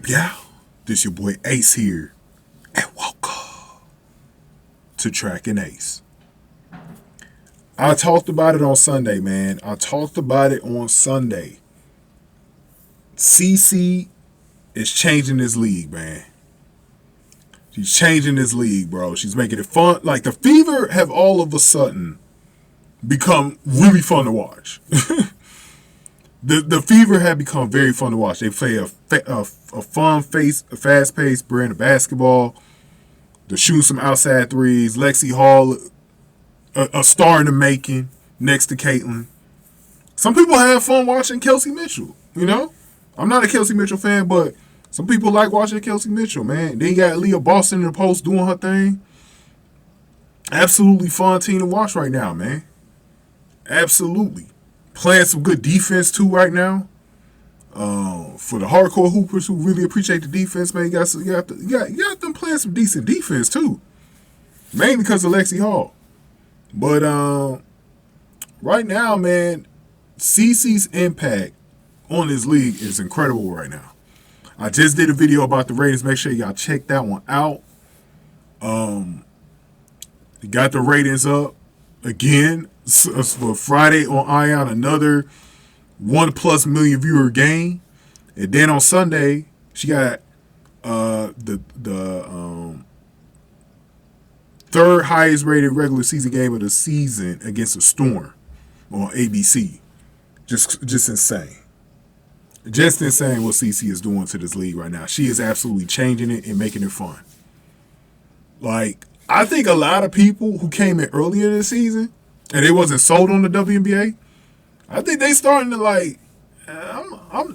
Yeah, this your boy Ace here, and welcome to Track and Ace. I talked about it on Sunday, man. I talked about it on Sunday. CC is changing this league, man. She's changing this league, bro. She's making it fun. Like, the Fever have all of a sudden become really fun to watch. The Fever have become very fun to watch. They play a fun, fast-paced brand of basketball. They shoot some outside threes. Lexie Hull, a star in the making next to Caitlin. Some people have fun watching Kelsey Mitchell, you know? I'm not a Kelsey Mitchell fan, but some people like watching Kelsey Mitchell, man. Then you got Leah Boston in the post doing her thing. Absolutely fun team to watch right now, man. Absolutely. Playing some good defense, too, right now. For the hardcore hoopers who really appreciate the defense, man, you got them playing some decent defense, too. Mainly because of Lexie Hull. But right now, man, CC's impact on this league is incredible right now. I just did a video about the ratings. Make sure y'all check that one out. Got the ratings up again for Friday on Ion, another 1+ million viewer gain. And then on Sunday, she got the third highest rated regular season game of the season against the Storm on ABC. Just insane. Just insane what CC is doing to this league right now. She is absolutely changing it and making it fun. Like, I think a lot of people who came in earlier this season and they wasn't sold on the WNBA, I think they starting to like. I'm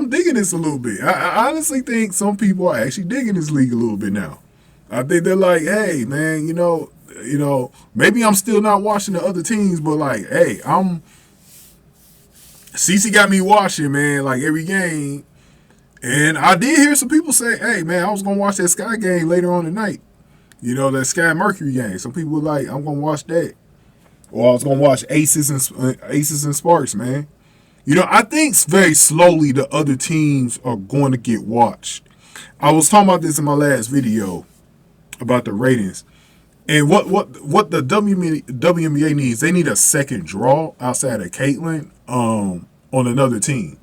digging this a little bit. I honestly think some people are actually digging this league a little bit now. I think they're like, hey, man, you know, maybe I'm still not watching the other teams, but like, hey, CC got me watching, man, like every game. And I did hear some people say, hey, man, I was going to watch that Sky game later on tonight. You know, that Sky Mercury game. Some people were like, I'm going to watch that. Or I was going to watch Aces and Sparks, man. You know, I think very slowly the other teams are going to get watched. I was talking about this in my last video about the ratings. And what the WNBA needs, they need a second draw outside of Caitlin on another team.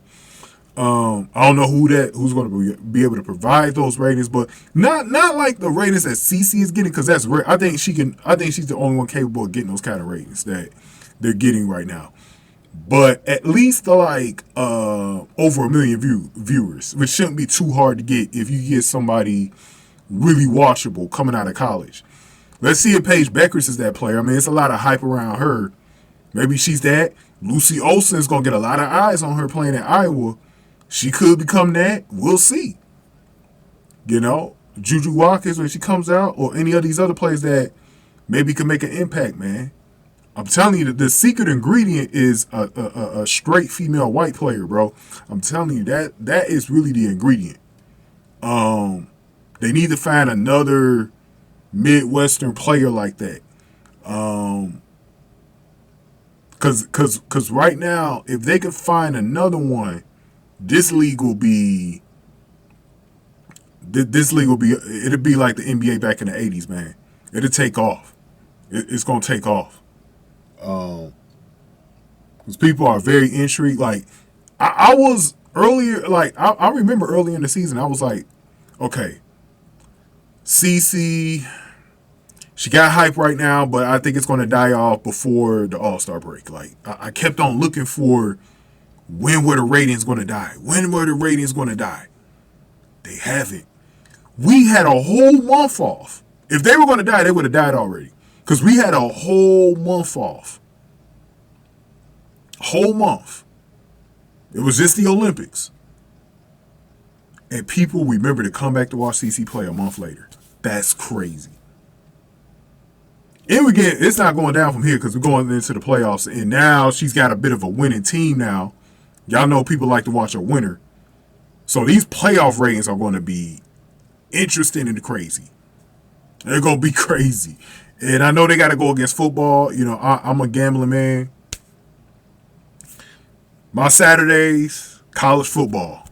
I don't know who's going to be able to provide those ratings, but not like the ratings that CC is getting, because that's rare. I think she's the only one capable of getting those kind of ratings that they're getting right now. But at least like over 1 million viewers, which shouldn't be too hard to get if you get somebody really watchable coming out of college. Let's see if Paige Beckers is that player. I mean, it's a lot of hype around her. Maybe she's that. Lucy Olsen's going to get a lot of eyes on her playing at Iowa. She could become that. We'll see. You know, Juju Watkins when she comes out, or any of these other players that maybe can make an impact, man. I'm telling you that the secret ingredient is a straight female white player, bro. I'm telling you that is really the ingredient. They need to find another Midwestern player like that. Cause right now, if they could find another one, this league will be it'll be like the NBA back in the 80s, man. It'll take off. It's gonna take off. Because people are very intrigued. Like, I was earlier, like, I remember early in the season, I was like, okay, CC, she got hype right now, but I think it's going to die off before the All-Star break. Like, I kept on looking for when were the ratings going to die? When were the ratings going to die? They haven't. We had a whole month off. If they were going to die, they would have died already. Because we had a whole month off. Whole month. It was just the Olympics. And people remember to come back to watch CC play a month later. That's crazy. And it's not going down from here because we're going into the playoffs. And now she's got a bit of a winning team now. Y'all know people like to watch a winner. So these playoff ratings are going to be interesting and crazy. They're going to be crazy. And I know they got to go against football. You know, I'm a gambling man. My Saturdays, college football.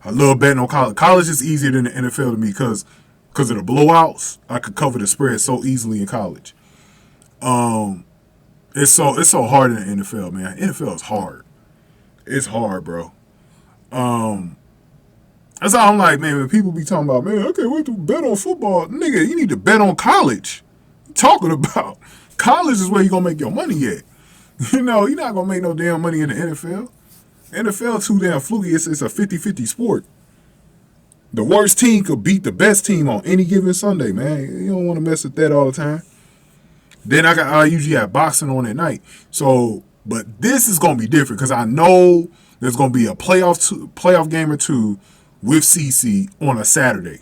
I love betting on college. College is easier than the NFL to me because of the blowouts. I could cover the spread so easily in college. Um, it's so hard in the NFL, man. NFL is hard. It's hard, bro. Um, that's how I'm like, man. When people be talking about, man, I can't wait to bet on football, nigga. You need to bet on college. What you talking about college is where you gonna make your money at. You're not gonna make no damn money in the NFL. NFL too damn fluky. It's a 50-50 sport. The worst team could beat the best team on any given Sunday, man. You don't want to mess with that all the time. Then I usually have boxing on at night. So, but this is gonna be different because I know there's gonna be a playoff game or two with CC on a Saturday,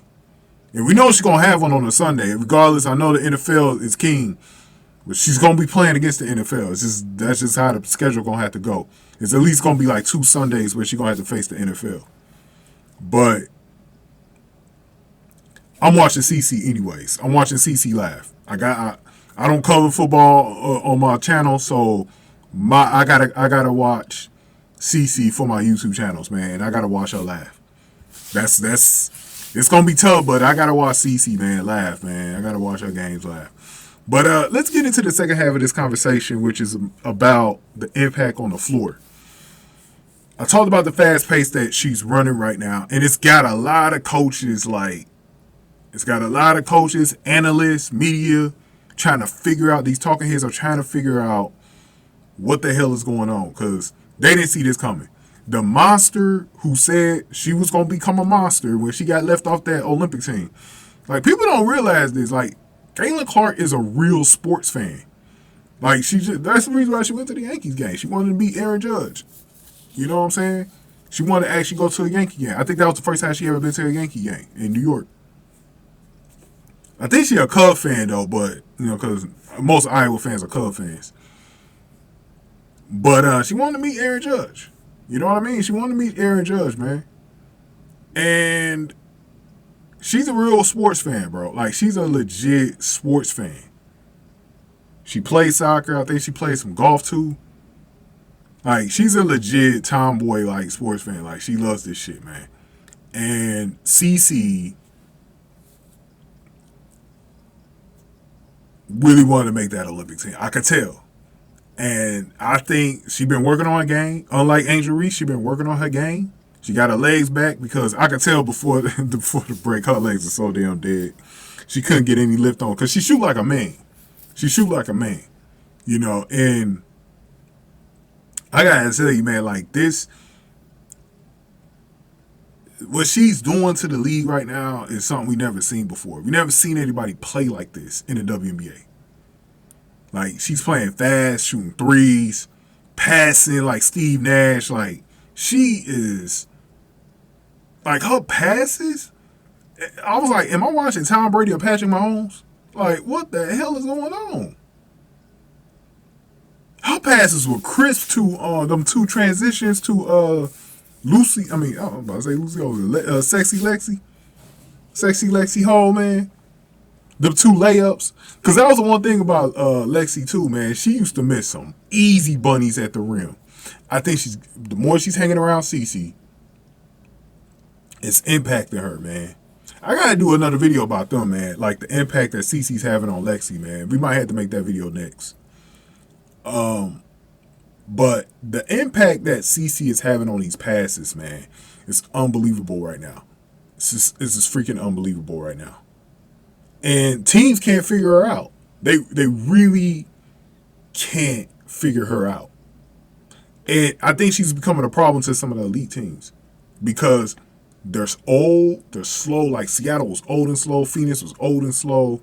and we know she's gonna have one on a Sunday. Regardless, I know the NFL is king, but she's gonna be playing against the NFL. That's just how the schedule gonna have to go. It's at least gonna be like 2 Sundays where she's gonna have to face the NFL. But I'm watching CC anyways. I'm watching CC live. I don't cover football on my channel, so I gotta watch CC for my YouTube channels, man. I gotta watch her live. That's it's gonna be tough, but I gotta watch CC, man, live, man. I gotta watch her games live. But let's get into the second half of this conversation, which is about the impact on the floor. I talked about the fast pace that she's running right now, and it's got a lot of coaches, analysts, media, trying to figure out, these talking heads are trying to figure out what the hell is going on, because they didn't see this coming. The monster who said she was going to become a monster when she got left off that Olympic team. Like, people don't realize this. Like, Caitlin Clark is a real sports fan. Like, that's the reason why she went to the Yankees game. She wanted to beat Aaron Judge. You know what I'm saying? She wanted to actually go to a Yankee game. I think that was the first time she ever been to a Yankee game in New York. I think she's a Cub fan, though, but, because most Iowa fans are Cub fans. But she wanted to meet Aaron Judge. You know what I mean? She wanted to meet Aaron Judge, man. And she's a real sports fan, bro. Like, she's a legit sports fan. She plays soccer. I think she plays some golf, too. Like, she's a legit tomboy, like, sports fan. Like, she loves this shit, man. And CC really wanted to make that Olympic team. I could tell. And I think she been working on her game. Unlike Angel Reese, she been working on her game. She got her legs back because I could tell before the break, her legs are so damn dead. She couldn't get any lift on because she shoot like a man. And I gotta tell you, man, like this, what she's doing to the league right now is something we never seen before. We never seen anybody play like this in the WNBA. Like, she's playing fast, shooting threes, passing like Steve Nash. Like, she is, like, her passes, I was like, am I watching Tom Brady or Patrick Mahomes? Like, what the hell is going on? Her passes were crisp to them 2 transitions to Lucy. I mean, I'm about to say Lucy, Sexy Lexie Hull, man. The 2 layups. Because that was the one thing about Lexie, too, man. She used to miss some easy bunnies at the rim. I think the more she's hanging around CC, it's impacting her, man. I got to do another video about them, man. Like, the impact that CC's having on Lexie, man. We might have to make that video next. But the impact that CC is having on these passes, man, is unbelievable right now. It's just freaking unbelievable right now. And teams can't figure her out. They really can't figure her out. And I think she's becoming a problem to some of the elite teams because they're old, they're slow. Like, Seattle was old and slow. Phoenix was old and slow.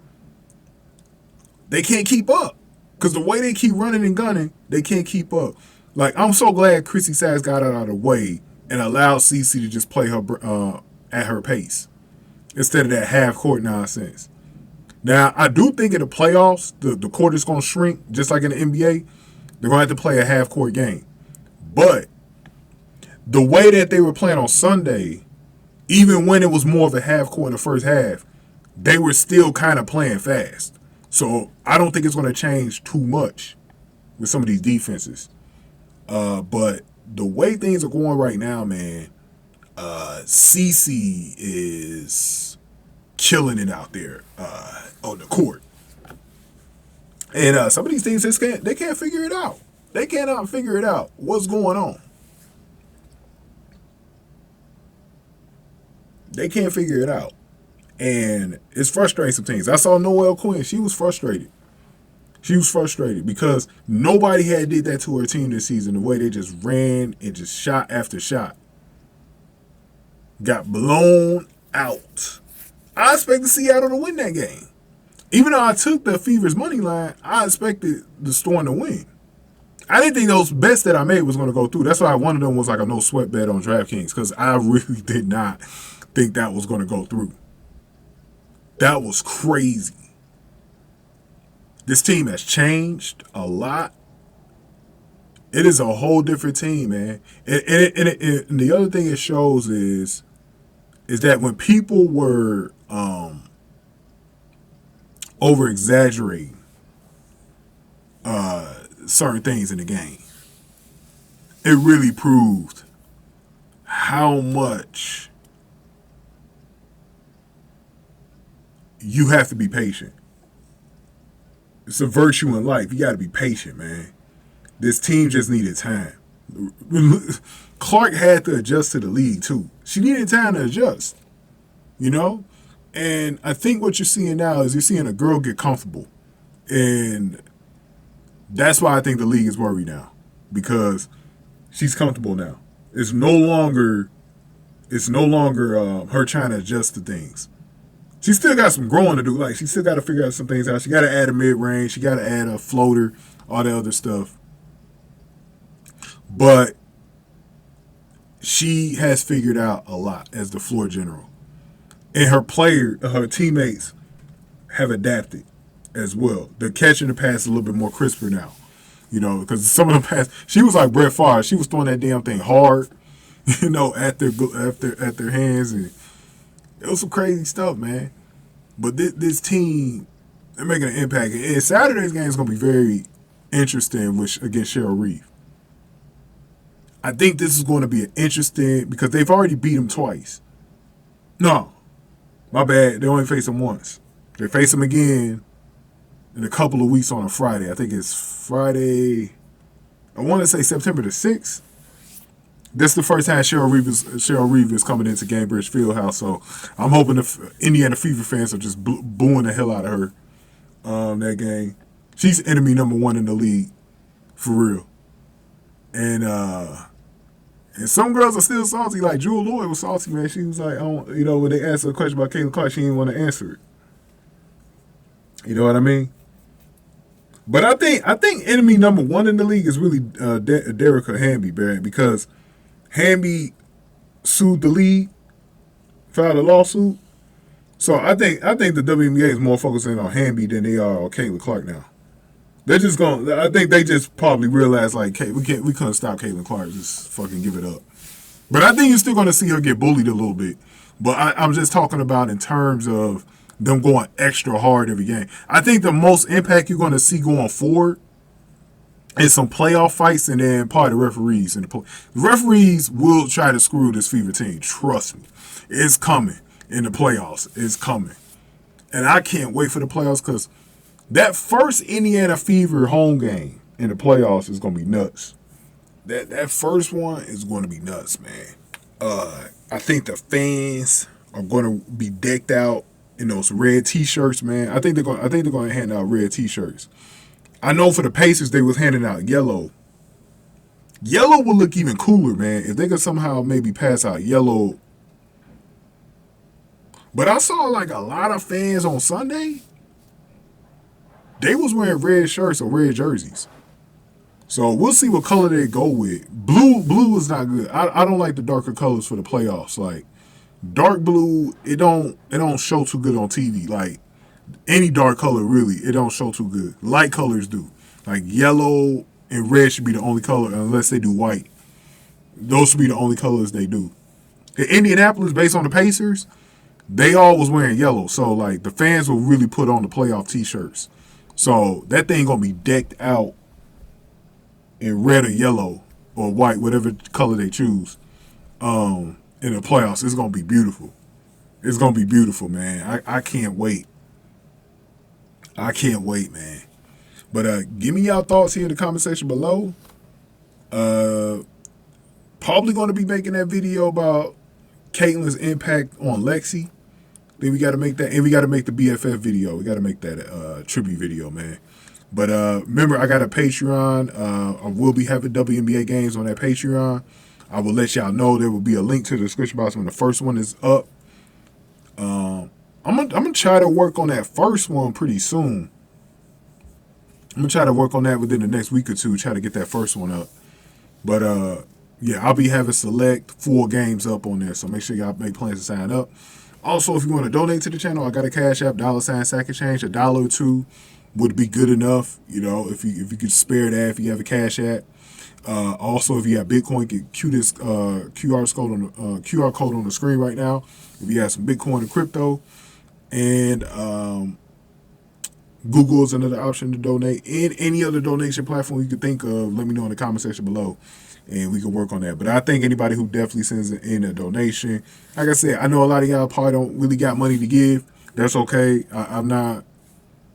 They can't keep up. Because the way they keep running and gunning, they can't keep up. Like, I'm so glad Chrissy Sachs got out of the way and allowed CC to just play her at her pace instead of that half-court nonsense. Now, I do think in the playoffs, the court is going to shrink, just like in the NBA. They're going to have to play a half-court game. But the way that they were playing on Sunday, even when it was more of a half-court in the first half, they were still kind of playing fast. So I don't think it's going to change too much with some of these defenses. But the way things are going right now, man, Cece is killing it out there on the court. And some of these teams they can't figure it out. They cannot figure it out. What's going on? They can't figure it out. And it's frustrating some teams. I saw Noelle Quinn. She was frustrated. She was frustrated because nobody had did that to her team this season. The way they just ran and just shot after shot. Got blown out. I expected Seattle to win that game. Even though I took the Fever's money line, I expected the Storm to win. I didn't think those bets that I made was going to go through. That's why one of them was like a no sweat bet on DraftKings, because I really did not think that was going to go through. That was crazy. This team has changed a lot. It is a whole different team, man. And the other thing it shows is that when people were over exaggerating certain things in the game, it really proved how much you have to be patient. It's a virtue in life. You got to be patient, man. This team just needed time. Clark had to adjust to the league, too. She needed time to adjust, you know? And I think what you're seeing now is you're seeing a girl get comfortable. And that's why I think the league is worried now. Because she's comfortable now. It's no longer her trying to adjust to things. She still got some growing to do. Like, she still got to figure out some things out. She got to add a mid-range. She got to add a floater, all that other stuff. But she has figured out a lot as the floor general. And her teammates have adapted as well. The catching the pass is a little bit more crisper now. You know, because some of the pass, she was like Brett Favre. She was throwing that damn thing hard, you know, at their hands. And it was some crazy stuff, man. But this team, they're making an impact. And Saturday's game is going to be very interesting against Cheryl Reeve. I think this is going to be an interesting, because they've already beat them twice. No, my bad. They only face them once. They face them again in a couple of weeks on a Friday. I think it's Friday, I want to say September the 6th. This is the first time Cheryl Reeve is coming into Gainbridge Fieldhouse, so I'm hoping the Indiana Fever fans are just booing the hell out of her that game. She's enemy number one in the league, for real. And some girls are still salty. Like Jewel Lloyd was salty, man. She was like, when they asked her a question about Caitlin Clark, she didn't want to answer it. You know what I mean? But I think enemy number one in the league is really Derica Hamby, man, because Hamby sued the league, filed a lawsuit. So I think the WNBA is more focusing on Hamby than they are on Caitlin Clark now. They're just I think they just probably realized, like, we couldn't stop Caitlin Clark, just fucking give it up. But I think you're still going to see her get bullied a little bit. But I'm just talking about in terms of them going extra hard every game. I think the most impact you're going to see going forward is some playoff fights, and then probably the referees. The referees will try to screw this Fever team. Trust me. It's coming in the playoffs. It's coming. And I can't wait for the playoffs, because that first Indiana Fever home game in the playoffs is going to be nuts. That first one is going to be nuts, man. I think the fans are going to be decked out in those red T-shirts, man. I think they're going to hand out red T-shirts. I know for the Pacers they was handing out yellow. Yellow would look even cooler, man, if they could somehow maybe pass out yellow. But I saw like a lot of fans on Sunday. They was wearing red shirts or red jerseys. So we'll see what color they go with. Blue is not good. I don't like the darker colors for the playoffs. Like dark blue, it don't show too good on TV. Like any dark color, really, it don't show too good. Light colors do. Like yellow and red should be the only color, unless they do white. Those should be the only colors they do. In Indianapolis, based on the Pacers, they all was wearing yellow. So like the fans will really put on the playoff T-shirts. So that thing gonna be decked out in red or yellow or white, whatever color they choose. in the playoffs. It's gonna be beautiful. It's gonna be beautiful, man. I can't wait. I can't wait, man. But give me y'all thoughts here in the comment section below. Uh, Probably going to be making that video about Caitlin's impact on Lexie. Then we got to make that, and we got to make the BFF video. We got to make that tribute video, man. But remember, I got a Patreon. I will be having WNBA games on that Patreon. I will let y'all know. There will be a link to the description box when the first one is up. I'm gonna try to work on that first one pretty soon. I'm gonna try to work on that within the next week or two. Try to get that first one up. But yeah, I'll be having select 4 games up on there. So make sure y'all make plans to sign up. Also, if you want to donate to the channel, I got a Cash App, $Sack and Change. $1 or $2 would be good enough. You know, if you could spare that, if you have a Cash App. Also, if you have Bitcoin, get cutest QR code on the screen right now. If you have some Bitcoin and crypto, and Google is another option to donate, and any other donation platform you could think of, let me know in the comment section below, and we can work on that. But I think anybody who definitely sends in a donation, like I said, I know a lot of y'all probably don't really got money to give. That's okay. I'm not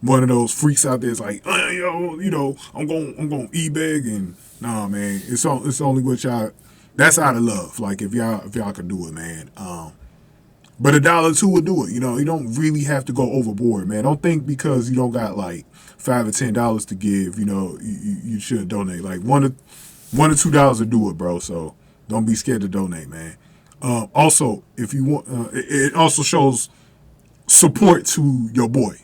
one of those freaks out there. It's like, yo, you know, I'm going e-beg, and nah, man, it's only what y'all. That's out of love. Like if y'all could do it, man. But $1 or $2 will do it. You know, you don't really have to go overboard, man. Don't think because you don't got like $5 or $10 to give, you know, you should donate. Like $1 or $2 will do it, bro. So don't be scared to donate, man. Also, if you want, it also shows support to your boy.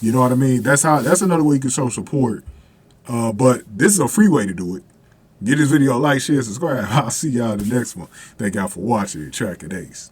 You know what I mean? That's another way you can show support. But this is a free way to do it. Give this video a like, share, subscribe. I'll see y'all in the next one. Thank y'all for watching. Track and Ace.